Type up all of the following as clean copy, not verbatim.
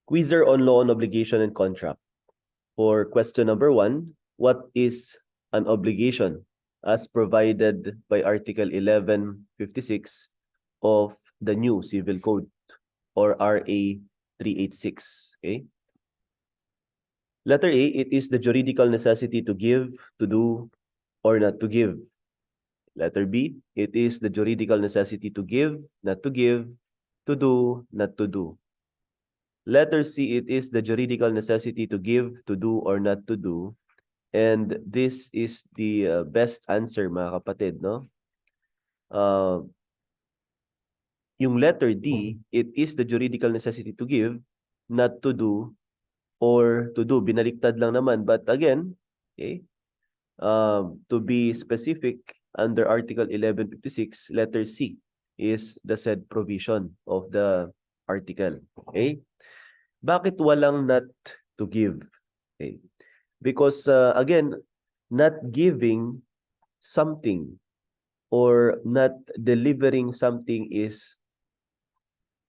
Quizzer on law on obligation and contract. For question number 1, what is an obligation as provided by Article 1156 of the new Civil Code or RA 386? Okay. Letter A, it is the juridical necessity to give, to do, or not to give. Letter B, it is the juridical necessity to give, not to give, to do, not to do. Letter C, it is the juridical necessity to give, to do, or not to do. And this is the best answer, mga kapatid, no? Yung letter D, it is the juridical necessity to give, not to do, or to do. Binaliktad lang naman. But again, okay, to be specific, under Article 1156, letter C is the said provision of the article. Okay? Bakit walang not to give? Okay. Because again, not giving something or not delivering something is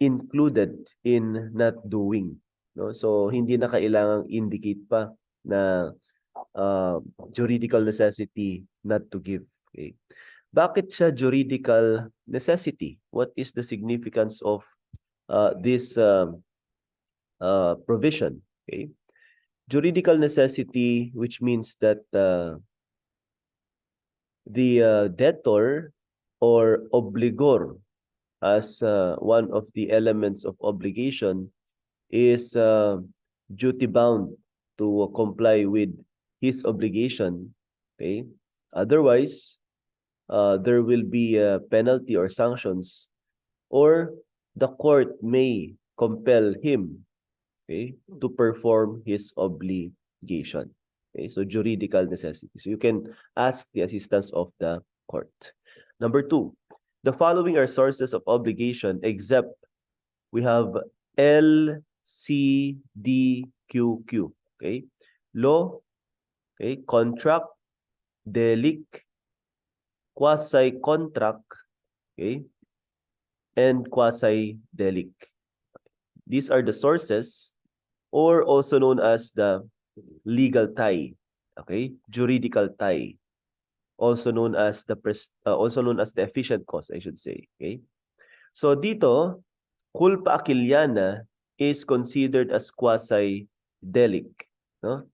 included in not doing. No? So hindi na kailangang indicate pa na juridical necessity not to give. Okay. Bakit siya juridical necessity? What is the significance of this provision? Okay. Juridical necessity, which means that the debtor or obligor, as one of the elements of obligation, is duty bound to comply with his obligation. Okay. Otherwise, there will be a penalty or sanctions, or the court may compel him, okay, to perform his obligation. Okay, so juridical necessity. So you can ask the assistance of the court. Number 2, the following are sources of obligation except we have L, C, D, Q, Q. Okay, law, okay, contract, delict, quasi-contract, okay, and quasi-delict. These are the sources, or also known as the legal tie, okay, juridical tie, also known as the efficient cause, I should say. Okay, so dito, culpa aquiliana is considered as quasi-delict. No?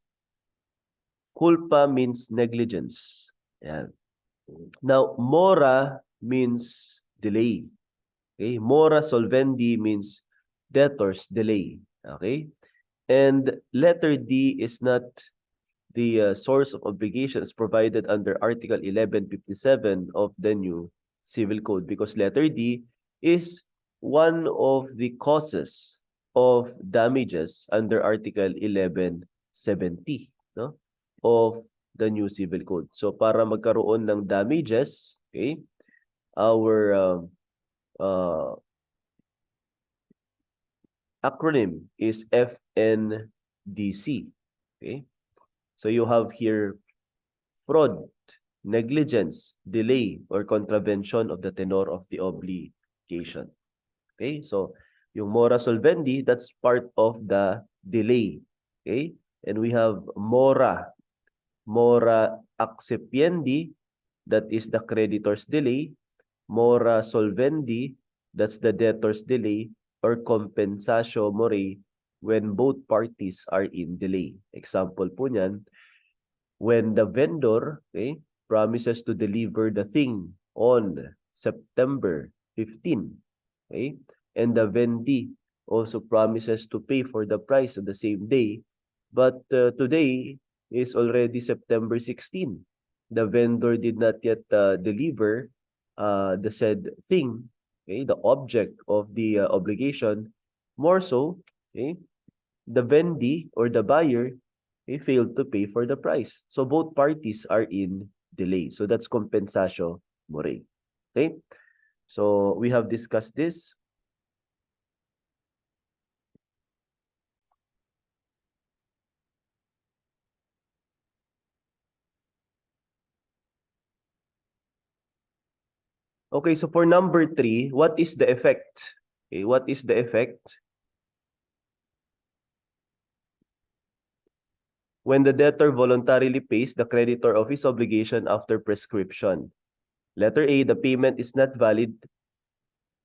Culpa means negligence. Yan. Now, mora means delay. Okay? Mora solvendi means debtors delay. Okay? And letter D is not the source of obligations provided under Article 1157 of the new Civil Code, because letter D is one of the causes of damages under Article 1170, no, of the new Civil Code. So para magkaroon ng damages, okay, our acronym is FNDC. Okay, so you have here fraud, negligence, delay, or contravention of the tenor of the obligation. Okay, so yung mora solvendi, that's part of the delay. Okay, and we have mora accipiendi, that is the creditor's delay. Mora solvendi, that's the debtor's delay, or compensatio mori, when both parties are in delay. Example po niyan, when the vendor, okay, promises to deliver the thing on September 15, okay, and the vendee also promises to pay for the price on the same day, but today is already September 16. The vendor did not yet deliver the said thing, okay, the object of the obligation. More so, okay, the vendee or the buyer, okay, failed to pay for the price. So both parties are in delay. So that's compensatio mori. Okay? So we have discussed this. Okay, so for number 3, what is the effect? Okay, what is the effect when the debtor voluntarily pays the creditor of his obligation after prescription. Letter A, the payment is not valid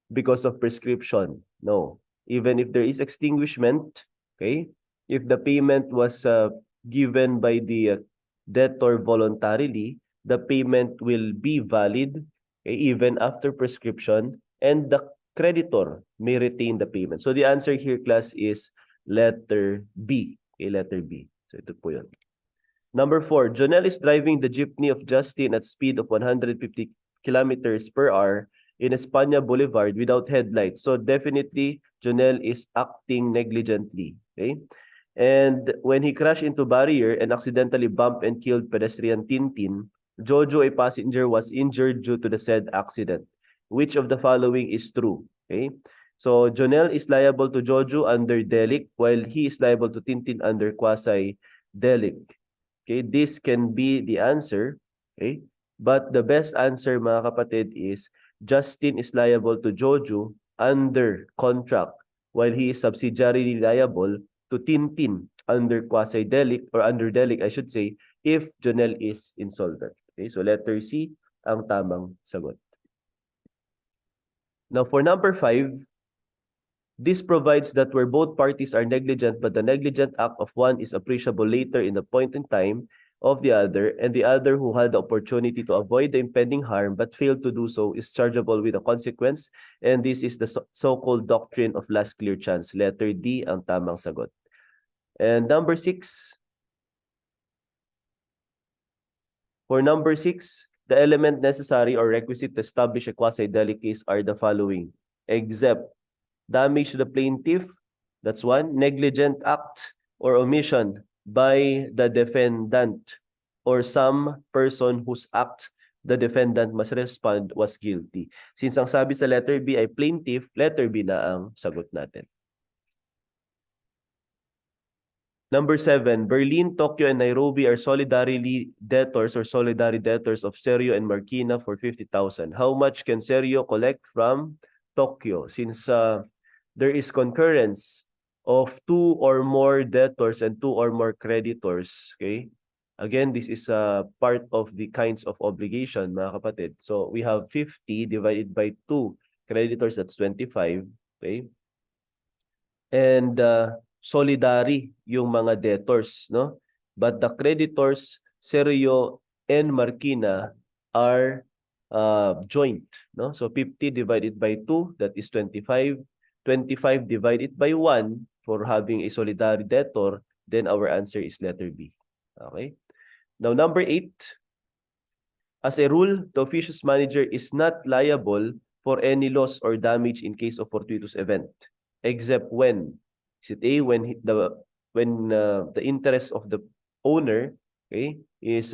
because of prescription. No. Even if there is extinguishment, okay, if the payment was given by the debtor voluntarily, the payment will be valid, okay, even after prescription, and the creditor may retain the payment. So the answer here, class, is letter B. Okay, letter B. So ito po yun. Number 4, Jonel is driving the jeepney of Justin at speed of 150 kilometers per hour in Espana Boulevard without headlights. So definitely, Jonel is acting negligently. Okay? And when he crashed into barrier and accidentally bumped and killed pedestrian Tintin, Jojo, a passenger, was injured due to the said accident. Which of the following is true? Okay? So Jonel is liable to Jojo under delict while he is liable to Tintin under quasi-delict. Okay, this can be the answer. Okay, but the best answer, mga kapatid, is Justin is liable to Jojo under contract while he is subsidiarily liable to Tintin under quasi-delict or under delict, I should say, if Jonel is insolvent. Okay, so letter C ang tamang sagot. Now for number 5, this provides that where both parties are negligent but the negligent act of one is appreciable later in the point in time of the other, and the other who had the opportunity to avoid the impending harm but failed to do so is chargeable with a consequence, and this is the so-called doctrine of last clear chance. Letter D ang tamang sagot. And number 6. For number 6, the element necessary or requisite to establish a quasi-delict case are the following. Except damage to the plaintiff, that's one. Negligent act or omission by the defendant or some person whose act the defendant must respond was guilty. Since ang sabi sa letter B ay plaintiff, letter B na ang sagot natin. Number 7, Berlin, Tokyo, and Nairobi are solidarity debtors or solidary debtors of Serio and Marikina for 50,000. How much can Serio collect from Tokyo? Since there is concurrence of 2 or more debtors and 2 or more creditors, okay? Again, this is a part of the kinds of obligation, mga kapatid. So we have 50 divided by 2 creditors, that's 25, okay? And solidary yung mga debtors, no? But the creditors, Serio and Marikina, are joint, no? So 50 divided by 2, that is 25. 25 divided by 1 for having a solidary debtor, then our answer is letter B. Okay? Now, number 8. As a rule, the officious manager is not liable for any loss or damage in case of fortuitous event, except when. Is it A, when the interest of the owner, okay, is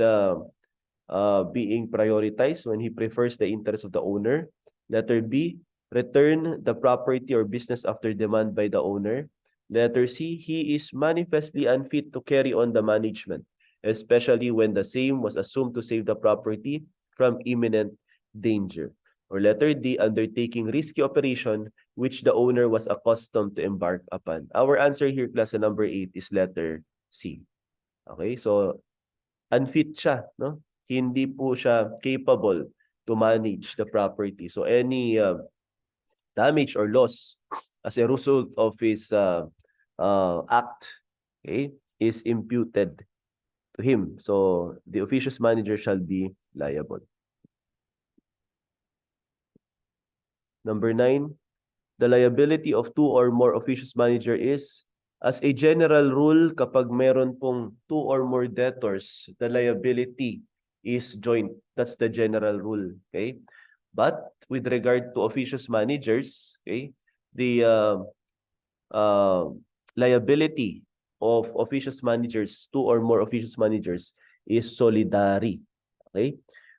being prioritized, when he prefers the interest of the owner. Letter B, return the property or business after demand by the owner. Letter C, he is manifestly unfit to carry on the management, especially when the same was assumed to save the property from imminent danger. Or letter D, undertaking risky operation which the owner was accustomed to embark upon. Our answer here, class, number 8, is letter C. Okay, so unfit siya, no? Hindi po siya capable to manage the property. So any damage or loss as a result of his act, okay, is imputed to him. So the officious manager shall be liable. Number 9, the liability of 2 or more officious manager is, as a general rule, kapag meron pong 2 or more debtors, the liability is joint. That's the general rule. Okay? But with regard to officious managers, okay, the liability of officious managers, 2 or more officious managers, is solidary. Okay?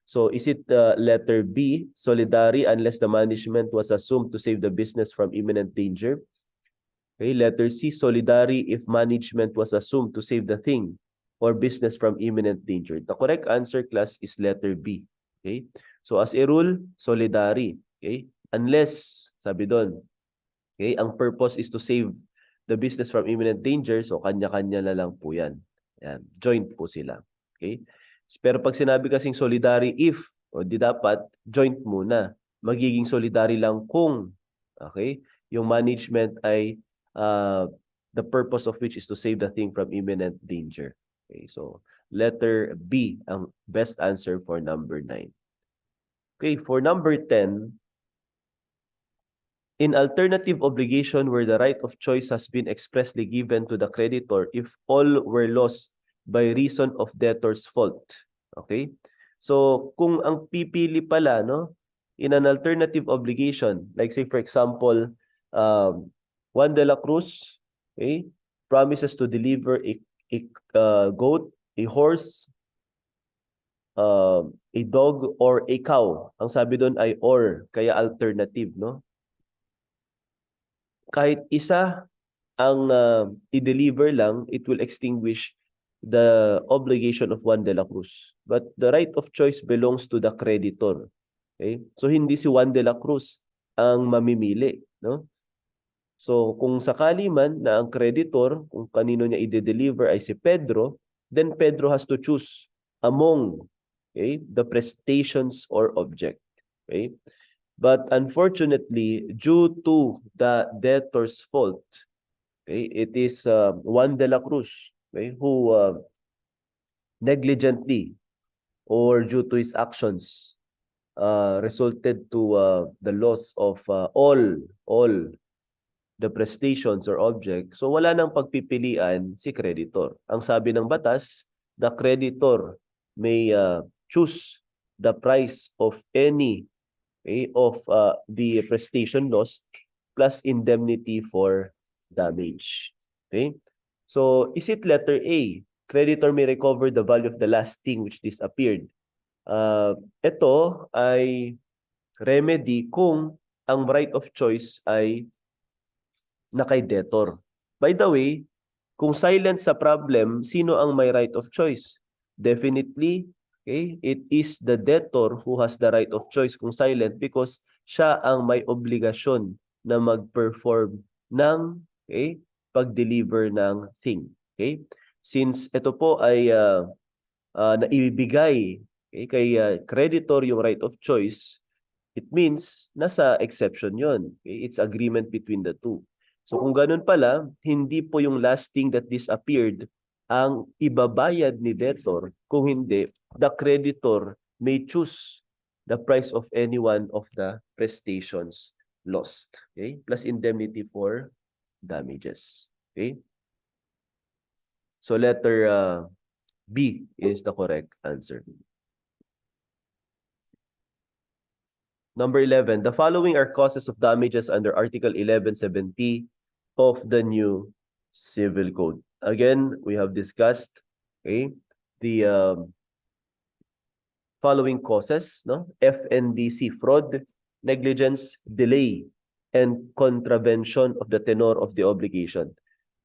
So is it letter B, solidary, unless the management was assumed to save the business from imminent danger? Okay, letter C, solidary if management was assumed to save the thing or business from imminent danger. The correct answer, class, is letter B. Okay? So as a rule, solidary. Okay? Unless, sabi doon, okay, ang purpose is to save the business from imminent danger, so kanya-kanya na lang po yan. Yan, joint po sila. Okay? Pero pag sinabi kasing solidary if, o di dapat joint muna. Magiging solidary lang kung, okay, yung management ay the purpose of which is to save the thing from imminent danger. Okay, so letter B ang best answer for number 9. Okay, for number 10, in alternative obligation where the right of choice has been expressly given to the creditor if all were lost by reason of debtor's fault. Okay? So, kung ang pipili pala, no, in an alternative obligation, like say for example, Juan de la Cruz, okay, promises to deliver a goat, a horse, a dog, or a cow. Ang sabi doon ay or, kaya alternative, no? Kahit isa ang i-deliver lang, it will extinguish the obligation of Juan de la Cruz. But the right of choice belongs to the creditor. Okay? So hindi si Juan de la Cruz ang mamimili, no? So kung sakali man na ang creditor, kung kanino niya i-deliver ay si Pedro, then Pedro has to choose among, okay, the prestations or object. Okay? But unfortunately, due to the debtor's fault, okay, it is Juan de la Cruz, okay, who negligently or due to his actions resulted to the loss of all the prestations or object. So wala nang pagpipilian si creditor. Ang sabi ng batas, the creditor may choose the price of any, okay, of the prestation lost plus indemnity for damage. Okay? So, is it letter A? Creditor may recover the value of the last thing which disappeared. Ito ay remedy kung ang right of choice ay nakay debtor. By the way, kung silent sa problem, sino ang may right of choice? Definitely, okay, it is the debtor who has the right of choice kung silent because siya ang may obligasyon na mag-perform ng, okay, pag-deliver ng thing. Okay? Since ito po ay naibibigay, okay, kay creditor yung right of choice, it means nasa exception yon. Okay? It's agreement between the two. So kung ganun pala, hindi po yung last thing that disappeared ang ibabayad ni debtor. Kung hindi, the creditor may choose the price of any one of the prestations lost. Okay? Plus indemnity for damages. Okay? So letter B is the correct answer. Number 11, the following are causes of damages under Article 1170 of the new Civil Code. Again, we have discussed, okay, the following causes, no? FNDC, fraud, negligence, delay, and contravention of the tenor of the obligation.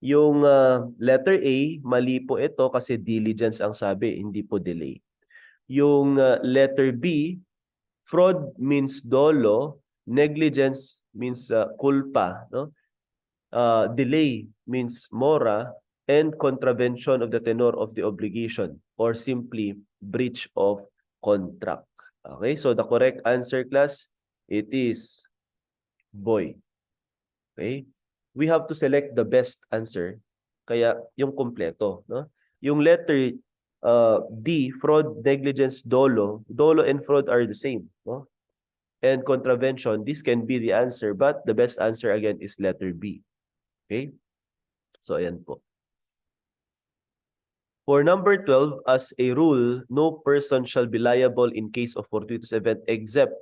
Yung letter A, mali po ito kasi diligence ang sabi, hindi po delay. Yung letter B, fraud means dolo, negligence means culpa, no? Delay means mora, and contravention of the tenor of the obligation or simply breach of contract. Okay, so the correct answer, class, it is boy. Okay? We have to select the best answer. Kaya yung kompleto, no? Yung letter D, fraud, negligence, dolo. Dolo and fraud are the same, no? And contravention, this can be the answer, but the best answer again is letter B. Okay? So ayan po. For number 12, as a rule, no person shall be liable in case of fortuitous event except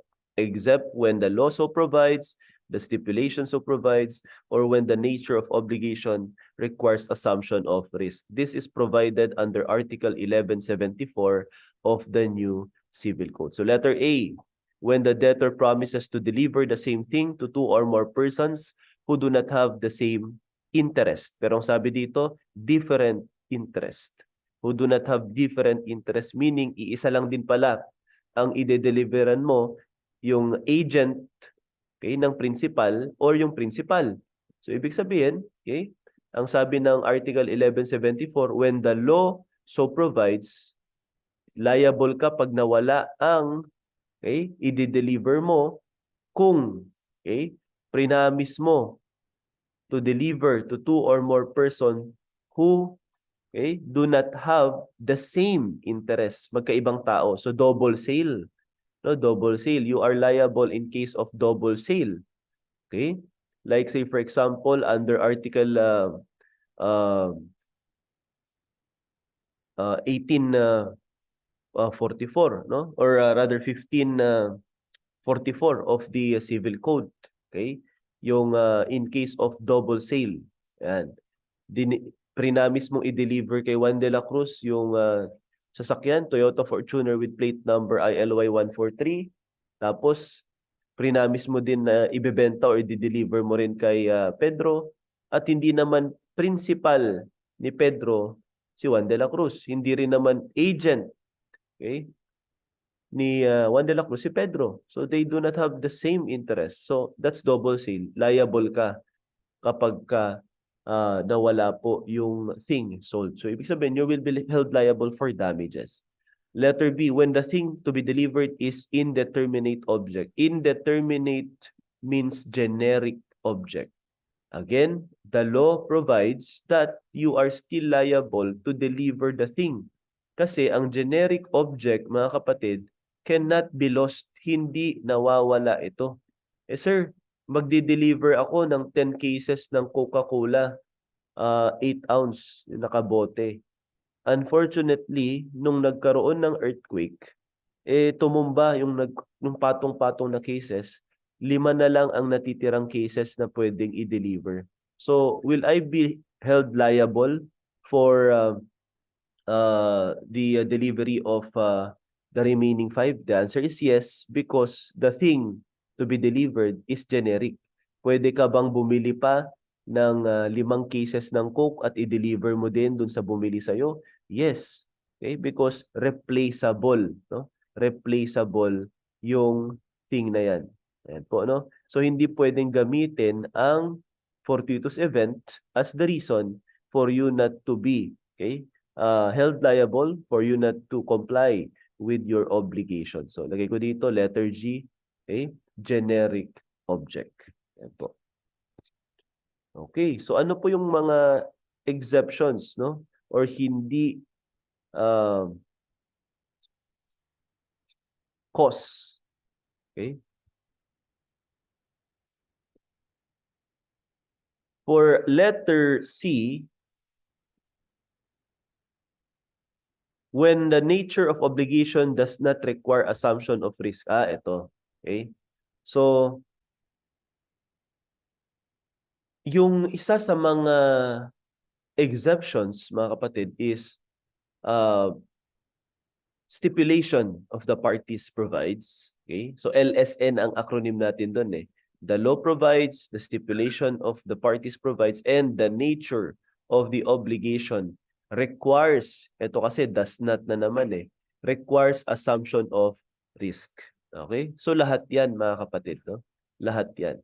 when the law so provides, the stipulation so provides, or when the nature of obligation requires assumption of risk. This is provided under Article 1174 of the new Civil Code. So letter A, when the debtor promises to deliver the same thing to two or more persons who do not have the same interest. Pero ang sabi dito, different interest. Who do not have different interest, meaning iisa lang din pala ang ide-deliveran mo, yung agent, okay, ng principal or yung principal. So ibig sabihin, okay, Ang sabi ng Article 1174, when the law so provides, liable ka pag nawala ang i-deliver mo kung prinamis mo to deliver to 2 or more person who do not have the same interest, magkaibang tao. So double sale. No, double sale. You are liable in case of double sale. Okay? Like say for example under Article 1844, no? Or rather 1544 of the Civil Code. Okay? Yung in case of double sale. Yan. Prinamis mong i-deliver kay Juan de la Cruz yung sasakyan, Toyota Fortuner with plate number ILY 143. Tapos prinamis mo din na ibebenta or i-deliver mo rin kay Pedro, at hindi naman principal ni Pedro si Juan de la Cruz, hindi rin naman agent ni Juan de la Cruz si Pedro. So they do not have the same interest. So that's double sale. Liable ka kapag nawala po yung thing sold. So ibig sabihin, you will be held liable for damages. Letter B, when the thing to be delivered is indeterminate object. Indeterminate means generic object. Again, the law provides that you are still liable to deliver the thing. Kasi ang generic object, mga kapatid, cannot be lost. Hindi nawawala ito. Sir, magdi-deliver ako ng 10 cases ng Coca-Cola, 8 ounce, yung nakabote. Unfortunately, nung nagkaroon ng earthquake, tumumba yung patong-patong na cases, 5 na lang ang natitirang cases na pwedeng i-deliver. So, will I be held liable for the delivery of the remaining 5? The answer is yes, because the thing to be delivered is generic. Pwede ka bang bumili pa ng 5 cases ng Coke at i-deliver mo din dun sa bumili sa'yo? Yes. Okay? Because replaceable. No? Replaceable yung thing na yan. Ayan po, no? So, hindi pwedeng gamitin ang fortuitous event as the reason for you not to be held liable, for you not to comply with your obligation. So, lagay ko dito, letter G, generic object. Ayan po. Okay, so ano po yung mga exceptions, no? Or hindi cause. Okay? For letter C, when the nature of obligation does not require assumption of risk. Ito. Okay? So, yung isa sa mga exceptions, mga kapatid, is stipulation of the parties provides. Okay? So, LSN ang acronym natin doon eh. The law provides, the stipulation of the parties provides, and the nature of the obligation requires, ito kasi does not na naman eh, requires assumption of risk. Okay? So, lahat yan, mga kapatid. No? Lahat yan.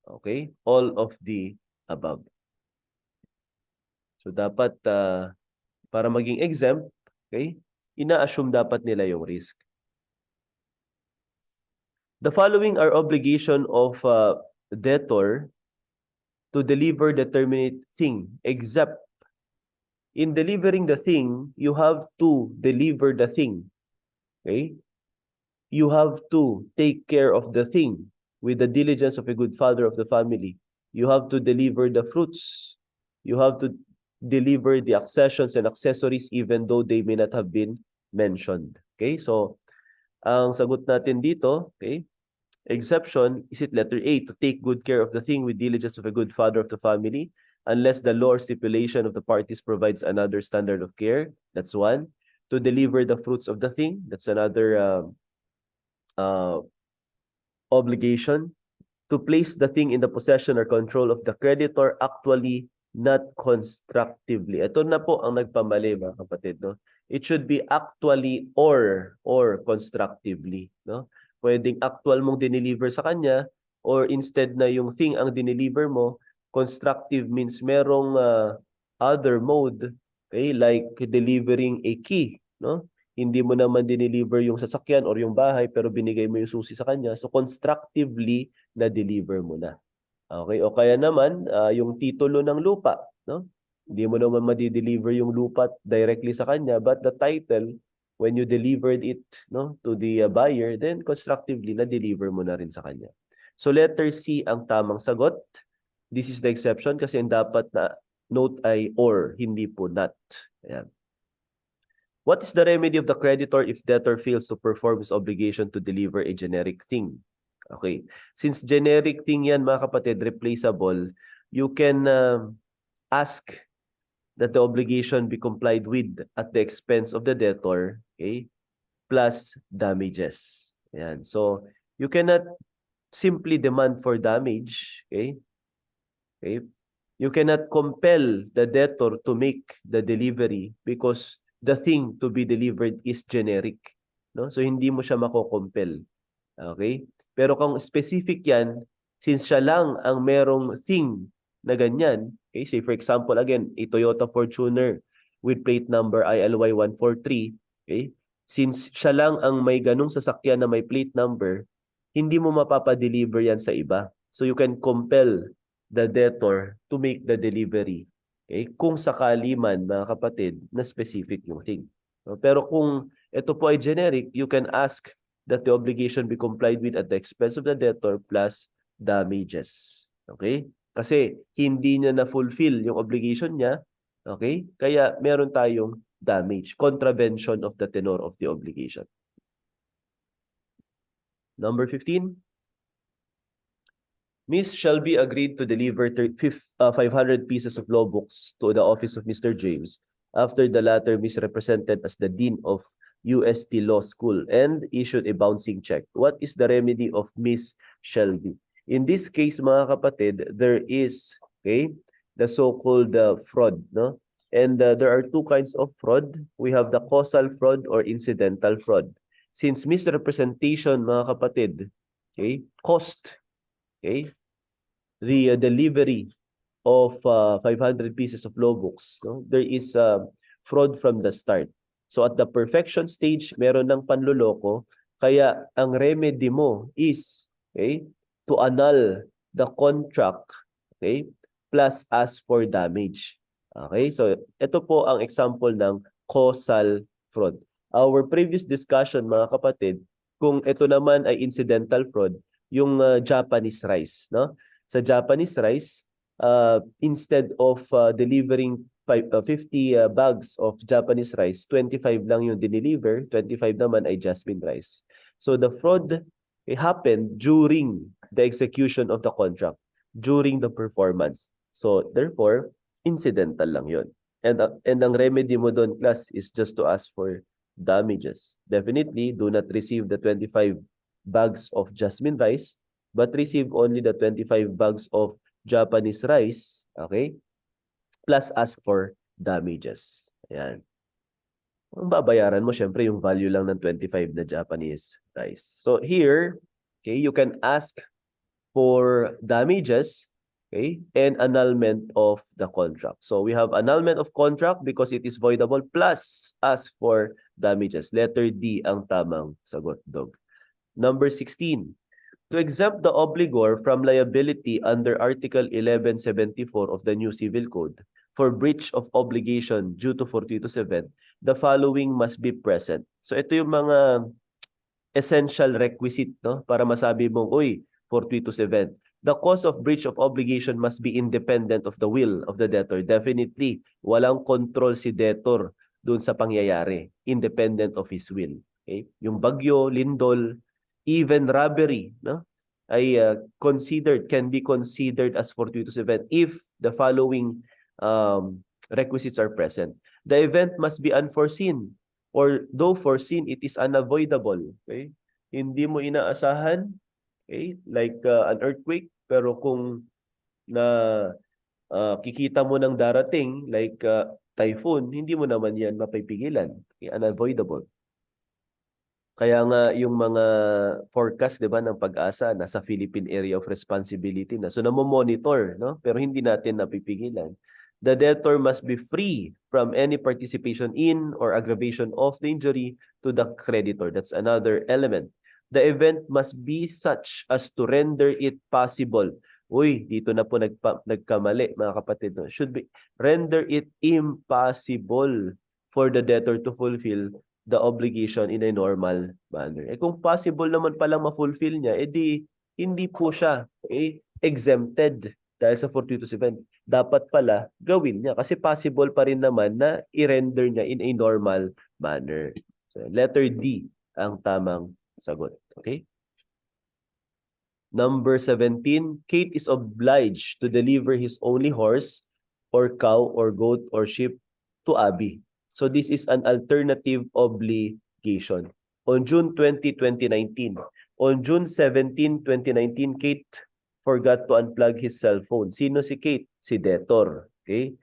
Okay? All of the above. So, dapat, para maging exempt, okay, ina-assume dapat nila yung risk. The following are obligation of debtor to deliver the terminate thing, except in delivering the thing, you have to deliver the thing. Okay? You have to take care of the thing with the diligence of a good father of the family. You have to deliver the fruits. You have to deliver the accessions and accessories even though they may not have been mentioned. Okay? So, ang sagot natin dito, okay, exception, is it letter A, to take good care of the thing with diligence of a good father of the family, unless the law or stipulation of the parties provides another standard of care. That's one. To deliver the fruits of the thing. That's another obligation. To place the thing in the possession or control of the creditor actually, not constructively. Ito na po ang nagpamali, mga kapatid. No? It should be actually or constructively. No? Pwedeng actual mong dineliver sa kanya, or instead na yung thing ang dineliver mo, Constructive means merong other mode, okay, like delivering a key, no? Hindi mo naman dineliver yung sasakyan or yung bahay pero binigay mo yung susi sa kanya. So constructively na-deliver mo na. Okay, o kaya naman yung titulo ng lupa, no? Hindi mo naman ma-deliver yung lupa directly sa kanya, but the title when you delivered it, no, to the buyer, then constructively na-deliver mo na rin sa kanya. So letter C ang tamang sagot. This is the exception kasi ang dapat na note ay or, hindi po not. Ayan. What is the remedy of the creditor if debtor fails to perform his obligation to deliver a generic thing? Okay. Since generic thing yan, mga kapatid, replaceable, you can ask that the obligation be complied with at the expense of the debtor, okay, plus damages. Ayan. So, you cannot simply demand for damage, okay? Okay? You cannot compel the debtor to make the delivery because the thing to be delivered is generic, no? So hindi mo siya mako-compel. Okay? Pero kung specific 'yan, since siya lang ang merong thing na ganyan, okay? Say for example again, a Toyota Fortuner with plate number ILY 143, okay? Since siya lang ang may ganung sasakyan na may plate number, hindi mo mapapa-deliver 'yan sa iba. So you can compel the debtor to make the delivery. Okay? Kung sakali man, mga kapatid, na specific yung thing. No? Pero kung ito po ay generic, you can ask that the obligation be complied with at the expense of the debtor plus damages. Okay? Kasi hindi niya na-fulfill yung obligation niya. Okay? Kaya meron tayong damage, contravention of the tenor of the obligation. Number 15. Miss Shelby agreed to deliver 500 pieces of law books to the office of Mr. James after the latter misrepresented as the dean of UST Law School and issued a bouncing check. What is the remedy of Miss Shelby? In this case, mga kapatid, there is the so-called fraud, no? And there are two kinds of fraud. We have the causal fraud or incidental fraud. Since misrepresentation, mga kapatid, cost, the delivery of 500 pieces of law books, no? There is fraud from the start. So at the perfection stage, meron ng panloloko, kaya ang remedy mo is to annul the contract, plus ask for damage. Okay? So ito po ang example ng causal fraud. Our previous discussion, mga kapatid, kung ito naman ay incidental fraud, yung Japanese rice, no? Sa Japanese rice, instead of delivering 50 bags of Japanese rice, 25 lang yung dineliver, 25 naman ay jasmine rice. So the fraud happened during the execution of the contract, during the performance. So therefore, incidental lang yun. And ang remedy mo doon, class, is just to ask for damages. Definitely, do not receive the 25 bags of jasmine rice, but receive only the 25 bags of Japanese rice, okay? Plus ask for damages. Ayan. Ang babayaran mo, syempre, yung value lang ng 25 na Japanese rice. So here, you can ask for damages, and annulment of the contract. So we have annulment of contract because it is voidable plus ask for damages. Letter D ang tamang sagot, Dog. Number 16. To exempt the obligor from liability under Article 1174 of the new Civil Code for breach of obligation due to fortuitous event, the following must be present. So ito yung mga essential requisite, no, para masabi mong, uy, fortuitous event. The cause of breach of obligation must be independent of the will of the debtor. Definitely, walang control si debtor doon sa pangyayari, independent of his will. Okay? Yung bagyo, lindol, even robbery, no, ay can be considered as fortuitous event if the following requisites are present. The event must be unforeseen, or though foreseen, it is unavoidable. Okay? Hindi mo inaasahan, like an earthquake, pero kung na kikita mo ng darating, like typhoon, hindi mo naman yan mapipigilan. Okay? Unavoidable. Kaya nga yung mga forecast, 'di ba, ng Pag-asa nasa Philippine Area of Responsibility na. So namo-monitor, no? Pero hindi natin napipigilan. The debtor must be free from any participation in or aggravation of the injury to the creditor. That's another element. The event must be such as to render it possible. Uy, dito na po nagkamali, mga kapatid. No? Should be render it impossible for the debtor to fulfill the obligation in a normal manner. Eh kung possible naman palang ma-fulfill niya, edi hindi po siya exempted dahil sa fortuitous event. Dapat pala gawin niya kasi possible pa rin naman na i-render niya in a normal manner. So, letter D ang tamang sagot. Okay? Number 17, Kate is obliged to deliver his only horse or cow or goat or sheep to Abby. So this is an alternative obligation. On June 20, 2019, on June 17, 2019, Kate forgot to unplug his cell phone. Sino si Kate? Si debtor. Okay?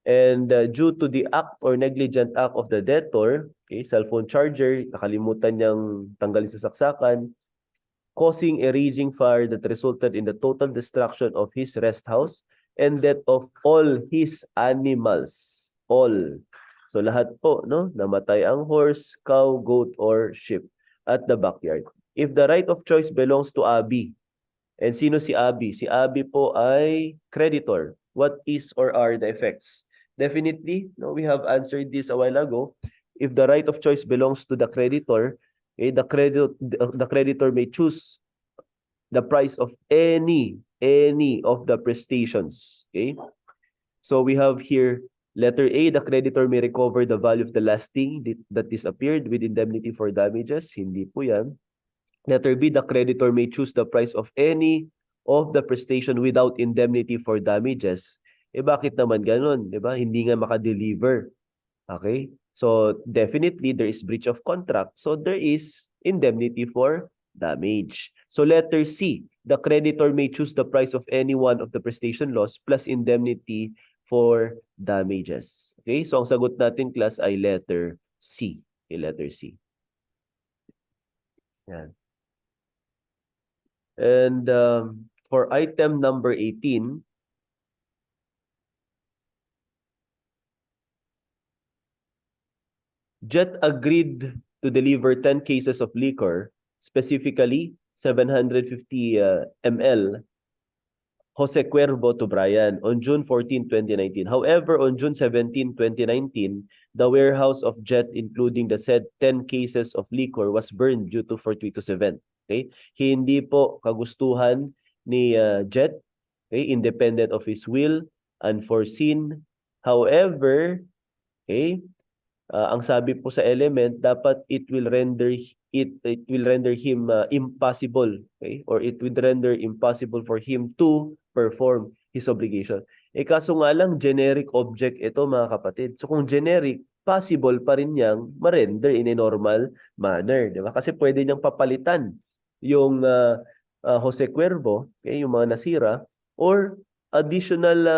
And due to the act or negligent act of the debtor, okay, cellphone charger, nakalimutan niyang tanggalin sa saksakan, causing a raging fire that resulted in the total destruction of his rest house and death of all his animals. All. So lahat po, no? Namatay ang horse, cow, goat, or sheep at the backyard. If the right of choice belongs to Abby, and sino si Abby? Si Abby po ay creditor. What is or are the effects? Definitely, no, we have answered this a while ago. If the right of choice belongs to the creditor, the creditor may choose the price of any of the prestations. Okay? So we have here letter A, the creditor may recover the value of the last thing that disappeared with indemnity for damages. Hindi po yan. Letter B, the creditor may choose the price of any of the prestation without indemnity for damages. Eh bakit naman ganun? Diba? Hindi nga makadeliver. Okay? So definitely there is breach of contract. So there is indemnity for damage. So letter C, the creditor may choose the price of any one of the prestation loss plus indemnity for damages. Okay? So ang sagot natin, class, ay letter C. Okay, letter C. Yan. And for item number 18, Jet agreed to deliver 10 cases of liquor, specifically 750 ml, Jose Cuervo to Brian on June 14, 2019. However, on June 17, 2019, the warehouse of Jet, including the said 10 cases of liquor, was burned due to fortuitous event. Okay? Hindi po kagustuhan ni Jet, okay, independent of his will, unforeseen. However, okay, ang sabi po sa element, dapat it will render him impossible, okay, or it will render impossible for him to perform his obligation. Eh kaso nga lang generic object ito, mga kapatid. So kung generic, possible pa rin niyang ma-render in a normal manner, di ba? Kasi pwede niyang papalitan yung Jose Cuervo, okay, yung mga nasira, or additional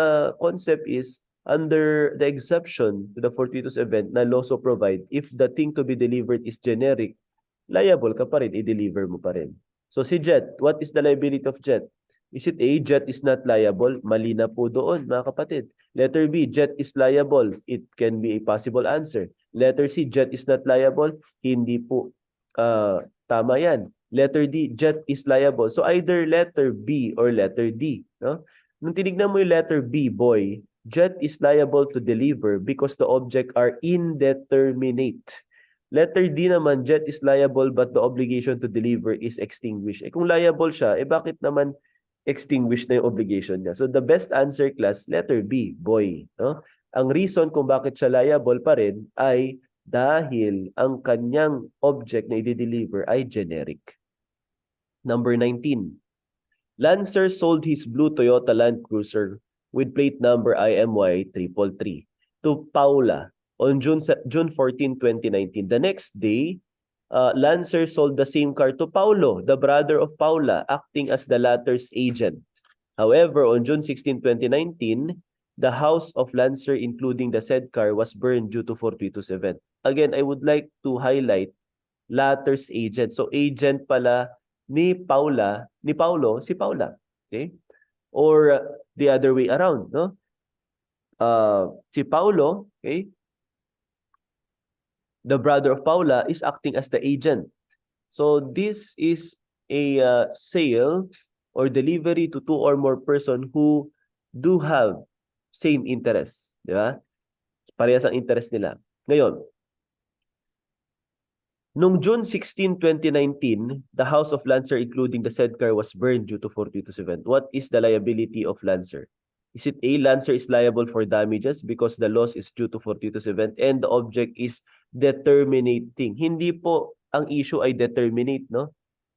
concept is under the exception to the fortuitous event na law so provide, if the thing to be delivered is generic, liable ka pa rin, i-deliver mo pa rin. So si Jet, what is the liability of Jet? Is it A, Jet is not liable? Mali na po doon, mga kapatid. Letter B, Jet is liable. It can be a possible answer. Letter C, Jet is not liable. Hindi po tama yan. Letter D, Jet is liable. So either letter B or letter D. No? Nung tinignan mo yung letter B, boy, Jet is liable to deliver because the object are indeterminate. Letter D naman, Jet is liable but the obligation to deliver is extinguished. Eh kung liable siya, eh bakit naman extinguished na yung obligation niya? So the best answer, class, letter B, boy. No? Ang reason kung bakit siya liable pa rin ay dahil ang kanyang object na i-deliver ay generic. Number 19. Lancer sold his blue Toyota Land Cruiser with plate number IMY 333 to Paula on June 14, 2019. The next day, Lancer sold the same car to Paulo, the brother of Paula, acting as the latter's agent. However, on June 16, 2019, the house of Lancer, including the said car, was burned due to fortuitous event. Again, I would like to highlight latter's agent. So agent pala ni Paulo, si Paula. Okay? Or the other way around, no? Si Paulo, okay? The brother of Paula is acting as the agent. So this is a sale or delivery to two or more person who do have same interest, di ba? Parehas ang interest nila. Ngayon, noong June 16, 2019, the house of Lancer including the said car was burned due to fortuitous event. What is the liability of Lancer? Is it A, Lancer is liable for damages because the loss is due to fortuitous event and the object is determinating? Hindi po ang issue ay determinate, no?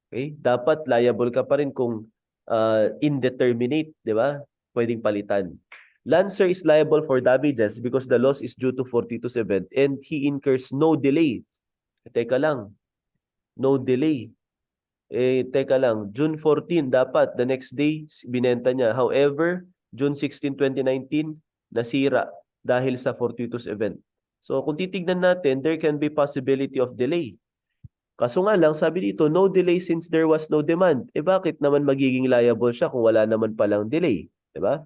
Okay? Dapat liable ka pa rin kung indeterminate, di ba? Pwedeng palitan. Lancer is liable for damages because the loss is due to fortuitous event and he incurs no delay. Teka lang, no delay. Teka lang, June 14 dapat, the next day, binenta niya. However, June 16, 2019, nasira dahil sa fortuitous event. So kung titignan natin, there can be possibility of delay. Kaso nga lang, sabi dito, no delay since there was no demand. Bakit naman magiging liable siya kung wala naman palang delay? Diba?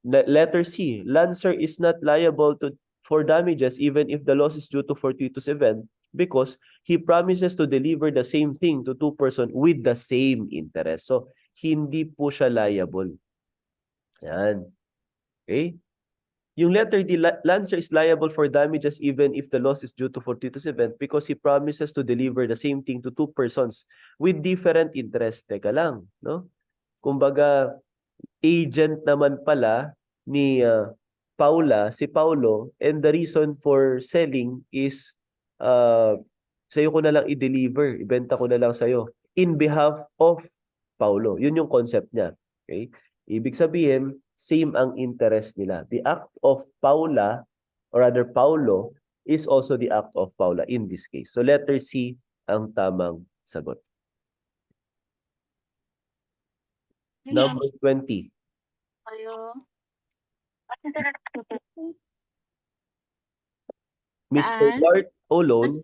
Letter C, Lancer is not liable for damages even if the loss is due to fortuitous event because he promises to deliver the same thing to two persons with the same interest. So, hindi po siya liable. Yan. Okay? Yung letter D, Lancer is liable for damages even if the loss is due to fortuitous event because he promises to deliver the same thing to two persons with different interest. Teka lang, no? Kumbaga, agent naman pala ni Paula, si Paulo, and the reason for selling is sa'yo ko na lang i-deliver, ibenta ko na lang sa'yo in behalf of Paulo. Yun yung concept niya. Okay? Ibig sabihin, same ang interest nila. The act of Paula, or rather Paulo, is also the act of Paula in this case. So letter C ang tamang sagot. Number 20. Mr. Bart Olone.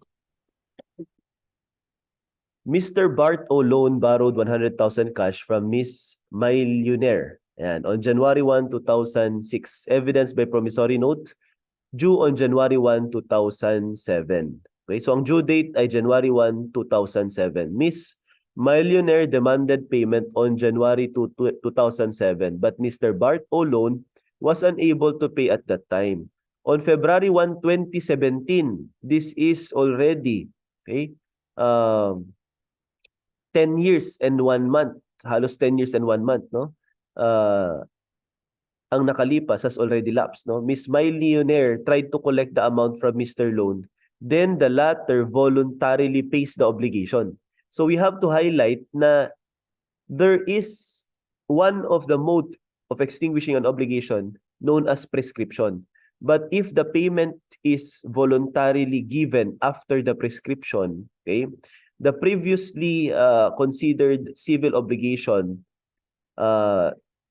Mr. Bart Olone borrowed 100,000 cash from Miss Millionaire. Ayan, on January 1, 2006. Evidence by promissory note due on January 1, 2007. Okay, so ang due date ay January 1, 2007. Miss Millionaire demanded payment on January 2, 2007 but Mr. Bart Olone was unable to pay at that time. On February 1, 2017, this is already 10 years and 1 month. Halos 10 years and 1 month, no? Ang nakalipas has already lapsed, no? Miss Millionaire tried to collect the amount from Mr. Loan. Then the latter voluntarily pays the obligation. So we have to highlight na there is one of the mode of extinguishing an obligation known as prescription. But if the payment is voluntarily given after the prescription, okay, the previously considered civil obligation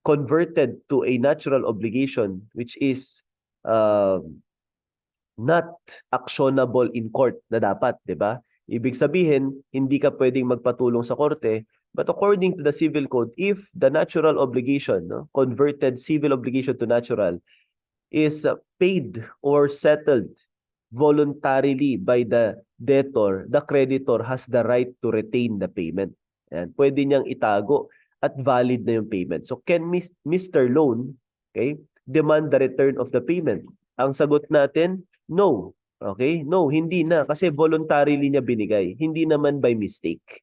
converted to a natural obligation which is not actionable in court na dapat, di ba? Ibig sabihin, hindi ka pwedeng magpatulong sa korte, but according to the civil code, if the natural obligation, no, converted civil obligation to natural, is paid or settled voluntarily by the debtor, the creditor has the right to retain the payment. Ayan, pwede niyang itago at valid na yung payment. So can Mr. Loan, okay, demand the return of the payment? Ang sagot natin, no. Okay? No, hindi na kasi voluntarily niya binigay. Hindi naman by mistake.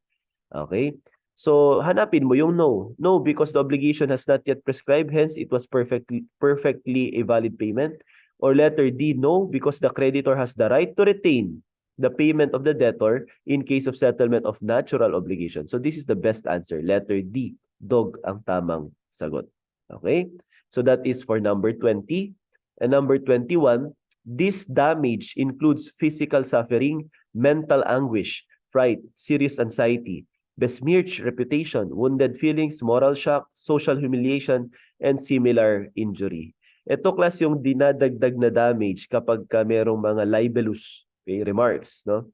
Okay? So hanapin mo yung no. No because the obligation has not yet prescribed, hence it was perfectly a valid payment. Or letter D, no because the creditor has the right to retain the payment of the debtor in case of settlement of natural obligation. So this is the best answer. Letter D, dog ang tamang sagot. Okay? So that is for number 20. And number 21, this damage includes physical suffering, mental anguish, fright, serious anxiety, besmirched reputation, wounded feelings, moral shock, social humiliation, and similar injury. Ito class yung dinadagdag na damage kapag ka merong mga libelous remarks, no?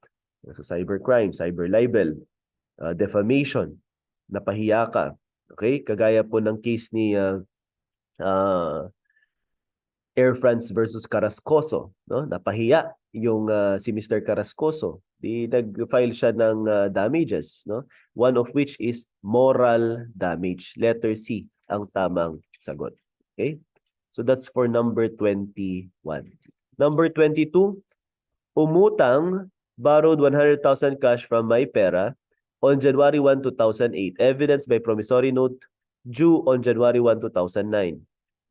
So cybercrime, cyber libel, defamation, napahiya ka. Okay? Kagaya po ng case ni uh, Air France versus Carrascoso, no? Napahiya yung si Mr. Carrascoso. Nag-file siya ng damages, no? One of which is moral damage. Letter C ang tamang sagot. Okay? So that's for number 21. Number 22, umutang, borrowed 100,000 cash from MyPera on January 1, 2008. Evidence by promissory note due on January 1, 2009.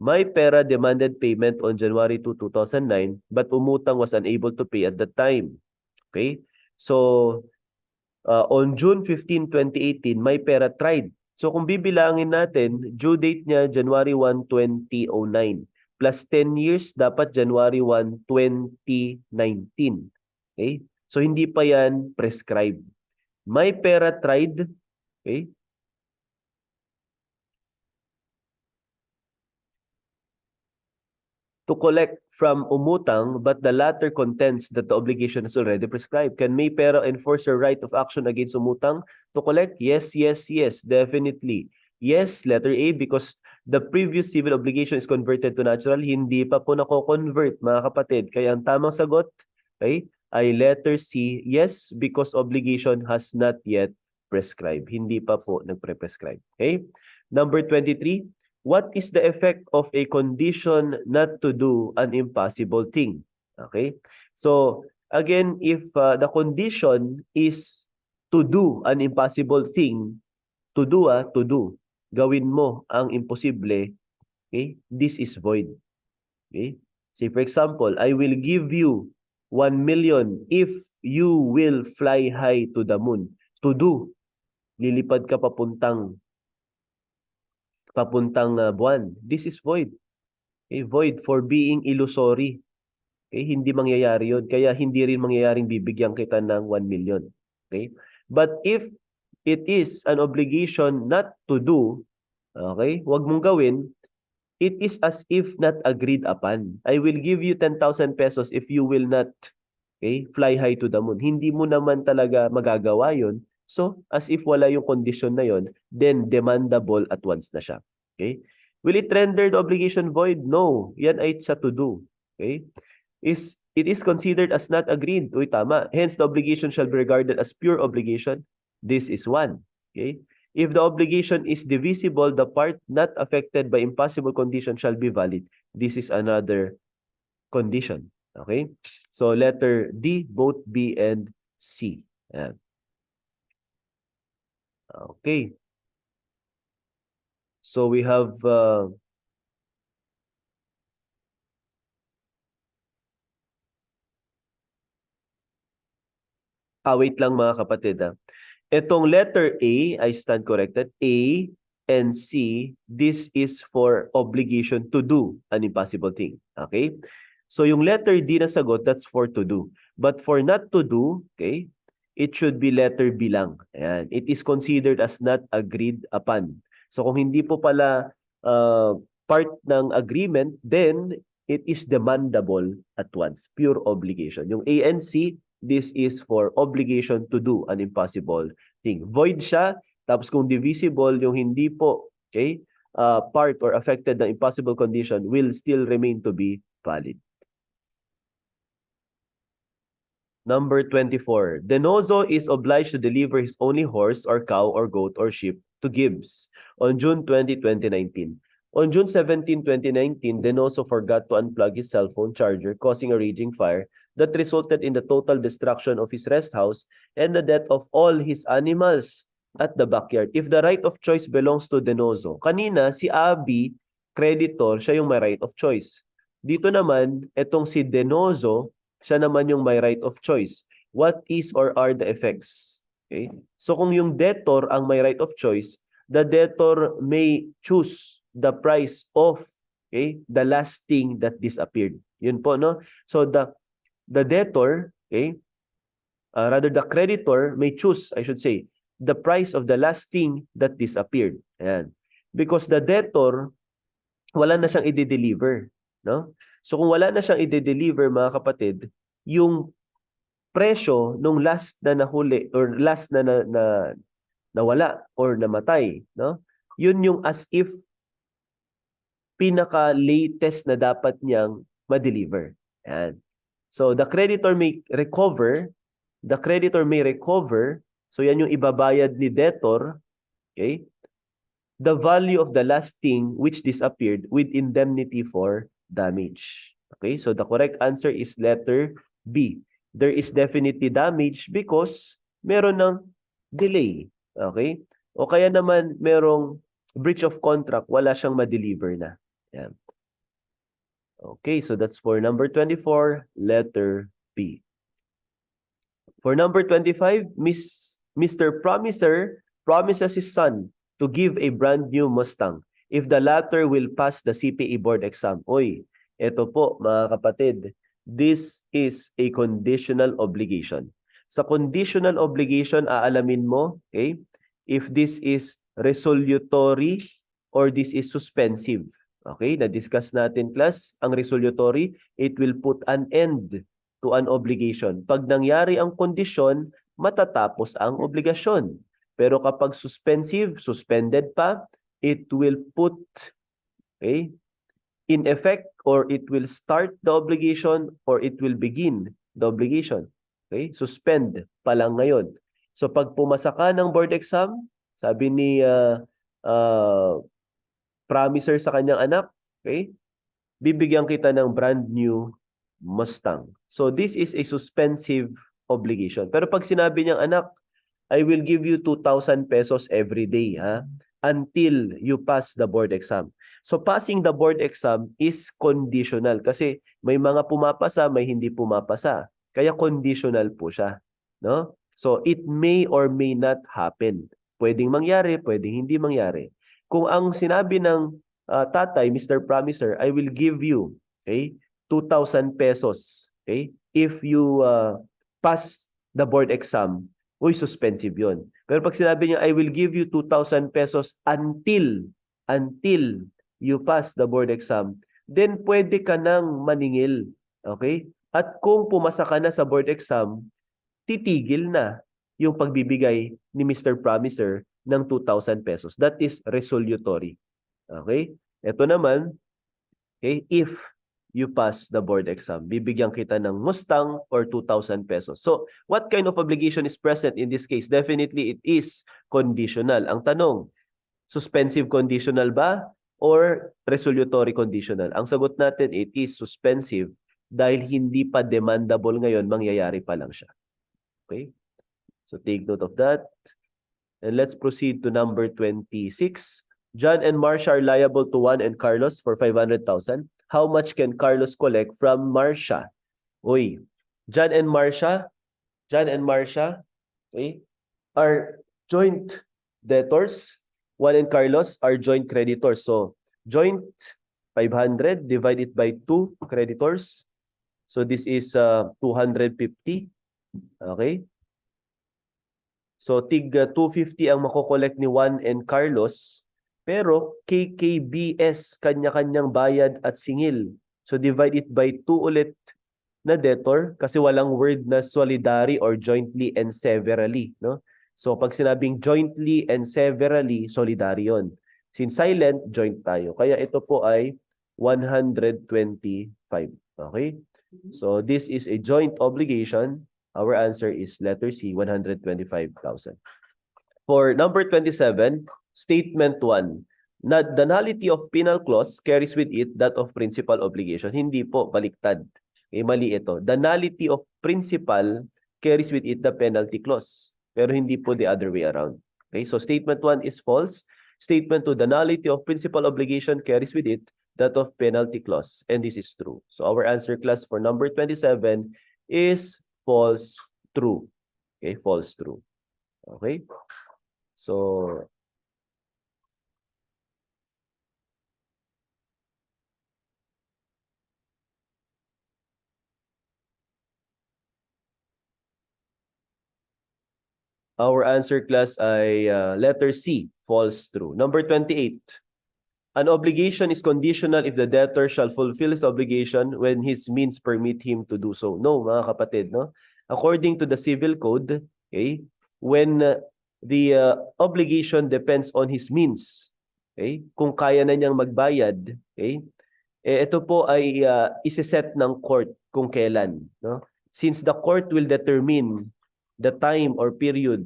MyPera demanded payment on January 2, 2009 but umutang was unable to pay at that time. Okay? So, on June 15, 2018, MyPera tried. So, kung bibilangin natin, due date niya January 1, 2009 plus 10 years, dapat January 1, 2019. Okay? So, hindi pa yan prescribed. MyPera tried, okay, to collect from umutang, but the latter contends that the obligation is already prescribed. Can MyPera enforce her right of action against umutang to collect? Yes, yes, yes, definitely. Yes, letter A, because the previous civil obligation is converted to natural. Hindi pa po nako-convert, mga kapatid. Kaya ang tamang sagot, okay, ay letter C. Yes, because obligation has not yet prescribed. Hindi pa po nagpre-prescribe. Okay? Number 23, what is the effect of a condition not to do an impossible thing? Okay? So, again, if the condition is to do an impossible thing, to do, gawin mo ang imposible, okay? This is void. Okay? Say, for example, I will give you 1 million if you will fly high to the moon. To do, lilipad ka papuntang buwan. This is void. Okay? Void for being illusory. Okay? Hindi mangyayari yun. Kaya hindi rin mangyayaring bibigyan kita ng 1 million. Okay? But if it is an obligation not to do, okay, wag mong gawin, it is as if not agreed upon. I will give you 10,000 pesos if you will not, okay, fly high to the moon. Hindi mo naman talaga magagawa yun. So, as if wala yung condition na yun, then demandable at once na siya. Okay? Will it render the obligation void? No. Yan ay sa to do. Okay? It is considered as not agreed. Uy, tama. Hence, the obligation shall be regarded as pure obligation. This is one. Okay? If the obligation is divisible, the part not affected by impossible condition shall be valid. This is another condition. Okay? So, letter D, both B and C. Ayan. Okay. So, we have wait lang mga kapatid. Itong letter A, I stand corrected. A and C, this is for obligation to do an impossible thing. Okay? So yung letter D na sagot, that's for to do. But for not to do, okay, it should be letter B lang. Ayan. It is considered as not agreed upon. So kung hindi po pala part ng agreement, then it is demandable at once. Pure obligation. Yung A and C, this is for obligation to do an impossible thing. Void siya, tapos kung divisible, yung hindi po, okay, part or affected ng impossible condition will still remain to be valid. Number 24. Denozo is obliged to deliver his only horse or cow or goat or sheep to Gibbs on June 20, 2019. On June 17, 2019, Denozo forgot to unplug his cell phone charger, causing a raging fire that resulted in the total destruction of his rest house and the death of all his animals at the backyard. If the right of choice belongs to Denozo, kanina si Abby, creditor, siya yung may right of choice. Dito naman, etong si Denozo, siya naman yung may right of choice. What is or are the effects? Okay? So kung yung debtor ang may right of choice, the debtor may choose the price of, okay, the last thing that disappeared. Yun po, no? So the debtor, okay, rather the creditor may choose, I should say, the price of the last thing that disappeared. Ayan. Because the debtor, wala na siyang i-deliver, no? So kung wala na siyang i-deliver, mga kapatid, yung presyo nung last na nahuli or last na nawala or namatay, no? Yun yung as if pinaka-latest na dapat niyang ma-deliver. Yan. So the creditor may recover, so yan yung ibabayad ni debtor, okay? The value of the last thing which disappeared with indemnity for damage. Okay, so the correct answer is letter B. There is definitely damage because meron ng delay. Okay? O kaya naman merong breach of contract, wala siyang ma-deliver na. Yan. Okay, so that's for number 24, letter B. For number 25, Mr. Promiser promises his son to give a brand new Mustang if the latter will pass the CPA board exam. Oy, ito po mga kapatid, this is a conditional obligation. Sa conditional obligation, aalamin mo, okay, if this is resolutory or this is suspensive. Okay, na-discuss natin class, ang resolutory, it will put an end to an obligation. Pag nangyari ang kondisyon, matatapos ang obligasyon. Pero kapag suspensive, suspended pa, it will put in effect or it will start the obligation or it will begin the obligation. Okay? Suspend pa lang ngayon. So pag pumasa ka ng board exam, sabi ni promiser sa kanyang anak, okay? Bibigyan kita ng brand new Mustang. So this is a suspensive obligation. Pero pag sinabi niyang anak, I will give you 2,000 pesos every day until you pass the board exam. So passing the board exam is conditional kasi may mga pumapasa, may hindi pumapasa. Kaya conditional po siya, no? So it may or may not happen. Pwedeng mangyari, pwedeng hindi mangyari. Kung ang sinabi ng tatay, Mr. Promiser, I will give you, okay, 2,000 pesos, okay, if you pass the board exam, uy, suspensive yun. Pero pag sinabi niya, I will give you 2,000 pesos until you pass the board exam, then pwede ka nang maningil. Okay? At kung pumasa ka na sa board exam, titigil na yung pagbibigay ni Mr. Promiser ng 2,000 pesos. That is resolutory. Okay? Ito naman, okay, if you pass the board exam, bibigyan kita ng Mustang or 2,000 pesos. So, what kind of obligation is present in this case? Definitely, it is conditional. Ang tanong, suspensive conditional ba or resolutory conditional? Ang sagot natin, it is suspensive dahil hindi pa demandable ngayon, mangyayari pa lang siya. Okay? So, take note of that. And let's proceed to number 26. John and Marcia are liable to Juan and Carlos for 500,000. How much can Carlos collect from Marcia? Uy, John and Marcia, okay, are joint debtors. Juan and Carlos are joint creditors. So, joint 500 divided by 2 creditors. So, this is 250. Okay? So, tig 250 ang makokollect ni Juan and Carlos. Pero KKBS, kanya-kanyang bayad at singil. So divide it by 2 ulit na debtor kasi walang word na solidary or jointly and severally. No? So pag sinabing jointly and severally, solidary yun. Since silent, joint tayo. Kaya ito po ay 125. Okay? So this is a joint obligation. Our answer is letter C, 125,000. For number 27, Statement 1. The nullity of penal clause carries with it that of principal obligation. Hindi po, baliktad. Mali ito. The nullity of principal carries with it the penalty clause. Pero hindi po the other way around. Okay, so statement 1 is false. Statement 2, the nullity of principal obligation carries with it that of penalty clause. And this is true. So our answer class for number 27 is false true. Okay, false true. Okay. So our answer class ay letter C, false true. Number 28. An obligation is conditional if the debtor shall fulfill his obligation when his means permit him to do so. No, mga kapatid, no? according to the civil code, okay, when the obligation depends on his means, okay, kung kaya na niyang magbayad, okay, ito po ay isi-set ng court kung kailan, no? Since the court will determine the time or period,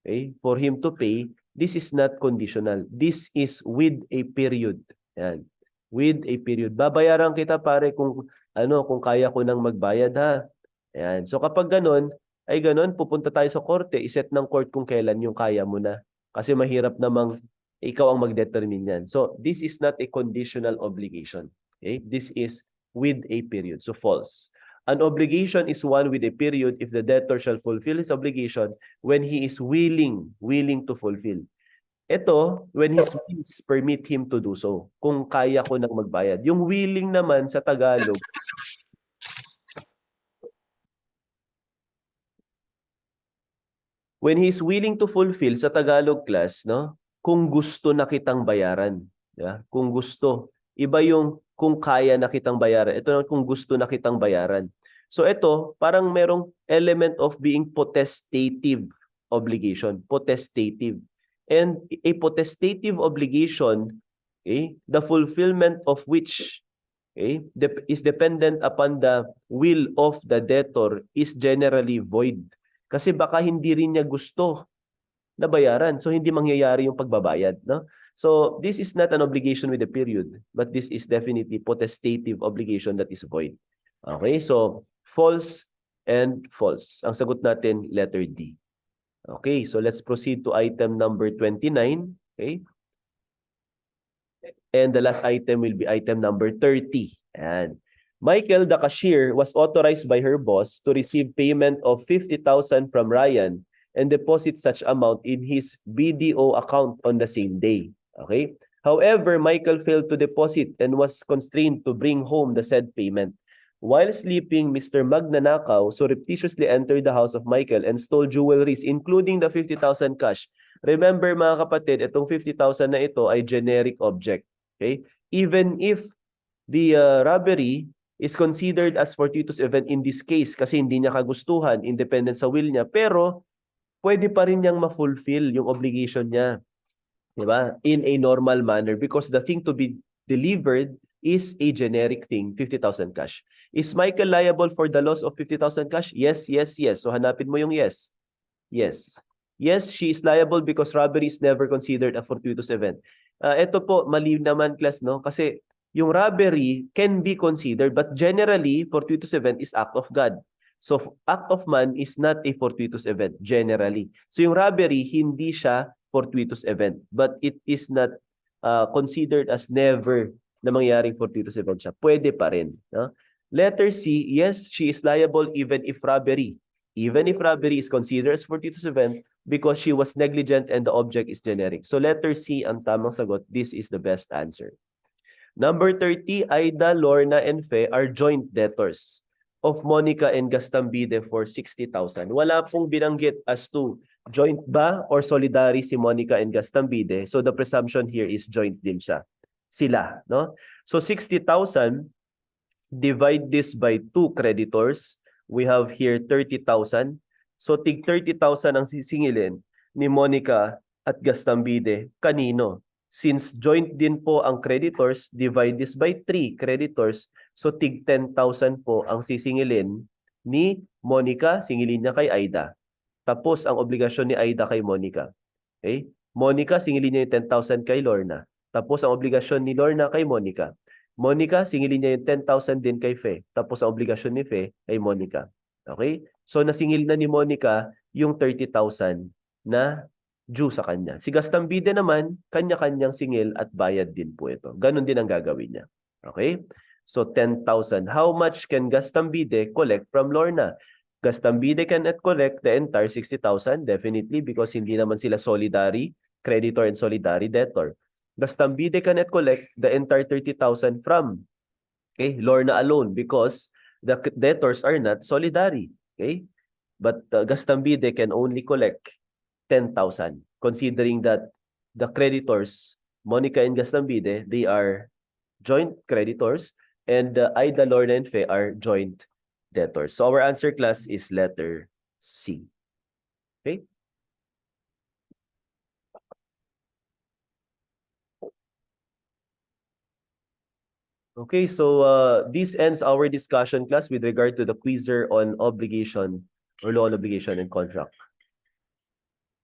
okay, for him to pay, this is not conditional. This is with a period. Yan. With a period. Babayaran kita pare kung kung kaya ko nang magbayad ha. Ayan. So kapag ganun, ay ganun, pupunta tayo sa korte, iset ng court kung kailan yung kaya mo na. Kasi mahirap namang ikaw ang mag-determine yan. So this is not a conditional obligation. Okay? This is with a period. So false. An obligation is one with a period if the debtor shall fulfill his obligation when he is willing to fulfill. Ito, when his means permit him to do so. Kung kaya ko nang magbayad. Yung willing naman sa Tagalog, when he is willing to fulfill sa Tagalog class, no? Kung gusto na kitang bayaran, yeah? Kung gusto. Iba yung kung kaya na kitang bayaran. Ito na kung gusto na kitang bayaran. So ito, parang merong element of being potestative obligation, potestative. And a potestative obligation, okay, the fulfillment of which is dependent upon the will of the debtor is generally void. Kasi baka hindi rin niya gusto na bayaran. So hindi mangyayari yung pagbabayad, no? So this is not an obligation with a period, but this is definitely potestative obligation that is void. Okay? So false and false. Ang sagot natin letter D. Okay, so let's proceed to item number 29, okay? And the last item will be item number 30. And Michael, the cashier, was authorized by her boss to receive payment of 50,000 from Ryan and deposit such amount in his BDO account on the same day. Okay? However, Michael failed to deposit and was constrained to bring home the said payment. While sleeping, Mr. Magnanakaw surreptitiously entered the house of Michael and stole jewelries, including the 50,000 cash. Remember mga kapatid, itong 50,000 na ito ay generic object. Okay? Even if the robbery is considered as fortuitous event in this case kasi hindi niya kagustuhan, independent sa will niya, pero pwede pa rin niyang ma-fulfill yung obligation niya. Diba? In a normal manner because the thing to be delivered is a generic thing, 50,000 cash. Is Michael liable for the loss of 50,000 cash? Yes, yes, yes. So hanapin mo yung yes. Yes. Yes, she is liable because robbery is never considered a fortuitous event. Ito po, mali naman class, no? Kasi yung robbery can be considered but generally, fortuitous event is act of God. So act of man is not a fortuitous event generally. So yung robbery, hindi siya fortuitous event but it is not considered as never na mangyaring fortuitous event siya. Pwede pa rin. No? Letter C, yes, she is liable even if robbery is considered as fortuitous event because she was negligent and the object is generic. So letter C ang tamang sagot. This is the best answer. Number 30, Aida, Lorna, and Fe are joint debtors of Monica and Gastambide for 60,000. Wala pong binanggit as to joint ba or solidary si Monica and Gastambide. So the presumption here is joint din siya. Sila, no? So 60,000, divide this by 2 creditors. We have here 30,000. So tig 30,000 ang sisingilin ni Monica at Gastambide. Kanino? Since joint din po ang creditors, divide this by 3 creditors. So tig 10,000 po ang sisingilin ni Monica, singilin niya kay Aida. Tapos ang obligasyon ni Aida kay Monica. Okay? Monica, singilin niya yung 10,000 kay Lorna. Tapos ang obligasyon ni Lorna kay Monica. Monica, singilin niya yung 10,000 din kay Fe. Tapos ang obligasyon ni Fe kay Monica. Okay? So nasingil na ni Monica yung 30,000 na due sa kanya. Si Gastambide naman, kanya-kanyang singil at bayad din po ito. Ganon din ang gagawin niya. Okay? So 10,000. How much can Gastambide collect from Lorna? Gastambide can collect the entire 60,000 definitely because hindi naman sila solidary creditor and solidary debtor. Gastambide cannot collect the entire 30,000 from Lorna alone because the debtors are not solidary. Okay? But Gastambide can only collect 10,000 considering that the creditors, Monica and Gastambide, they are joint creditors and Aida, Lorna, and Fe are joint debtors. So our answer, class, is letter C. Okay? Okay, so this ends our discussion, class, with regard to the quizzer on obligation or law on obligation and contract.